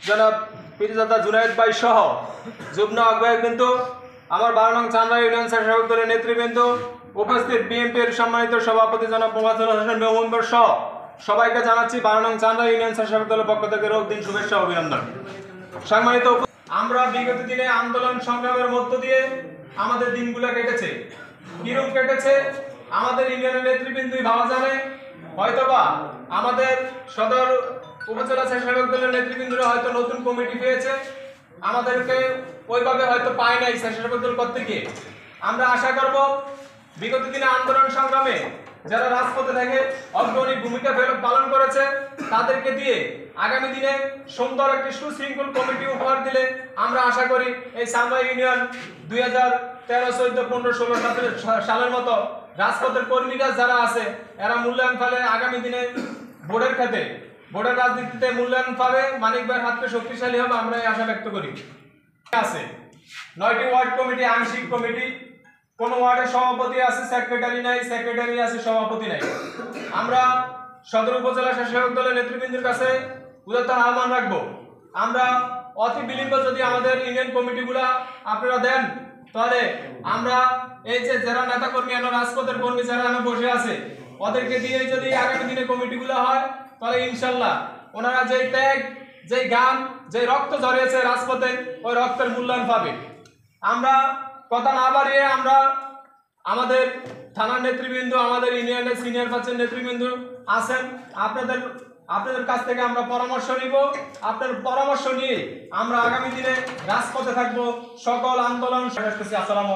জনাব পীরজাদা জুনায়েদ ভাই সহ যুগ্ম আহ্বায়ক কিন্তু আমার 12 নং চান্দা ইউনিয়ন স্বেচ্ছাসেবক দলের নেতৃবৃন্দ, উপস্থিত বিএনপির সম্মানিত সভাপতি জনাব মোবাজ্জেল হোসেন মেহমুদ সহ সবাইকে জানাচ্ছি 12 নং চান্দা ইউনিয়ন স্বেচ্ছাসেবক দলের পক্ষ থেকে রোগদিন শুভেচ্ছা অভিনন্দন। সম্মানিত, আমরা বিগত দিনে আন্দোলন সংগ্রামের মধ্য দিয়ে আমাদের দিনগুলো কেটেছে। কিরূপ কেটেছে আমাদের ইউনিয়নের নেতৃবৃন্দই ভাবা জানে। হয়তোবা আমাদের সদর উপজেলা স্বেচ্ছাসেবক দলের নেতৃবৃন্দরা হয়তো নতুন কমিটি পেয়েছে, আমাদেরকে ওইভাবে হয়তো পায় নাই স্বেচ্ছাসেবক দল করতে গিয়ে। আমরা আশা করব বিগত দিনে আন্দোলন সংগ্রামে যারা রাজপথে থেকে অগ্রণী ভূমিকা পালন করেছে তাদেরকে দিয়ে আগামী দিনে সুন্দর একটি সুশৃঙ্খল কমিটি উপহার দিলে আমরা আশা করি এই চান্দা ইউনিয়ন 2013, 14, 15, 16, 17 সালের মতো রাজপথের কর্মীরা যারা আছে এরা মূল্যায়ন ফলে আগামী দিনে ভোটের ক্ষেত্রে ভোটের রাজনীতিতে মূল্যায়ন পাবে, মানিক ভাইয়ের হাতে শক্তিশালী হবে, আমরা এই আশা ব্যক্ত করি। আছে 9টি ওয়ার্ড কমিটি, আংশিক কমিটি, কোন ওয়ার্ডের সভাপতি আছে, সেক্রেটারি নাই, সেক্রেটারি আছে, সভাপতি নাই। আমরা সদর উপজেলা স্বেচ্ছাসেবক দলের নেতৃবৃন্দের কাছে উদাত্ত আহ্বান রাখবো, আমরা অতি বিলম্বে যদি আমাদের ইউনিয়ন কমিটিগুলা আপনারা দেন তাহলে আমরা এই যে যারা নেতা কর্মী রাজপথের কর্মী যারা বসে আছে ওদেরকে দিয়ে যদি আগামী দিনে কমিটিগুলো হয় তাহলে ইনশাল্লাহ ওনারা যেই ত্যাগ, যেই গান, যেই রক্ত ঝরিয়েছে রাজপথে ওই রক্তের মূল্যায়ন পাবে। আমরা কথা না বাড়িয়ে আমরা আমাদের থানার নেতৃবৃন্দ, আমাদের ইউনিয়নের সিনিয়র পার্সন নেতৃবৃন্দ আছেন, আপনাদের কাছ থেকে আমরা পরামর্শ নিব। আপনার পরামর্শ নিয়ে আমরা আগামী দিনে রাজপথে থাকবো। সকল আন্দোলন শেষ করছি। আসসালামু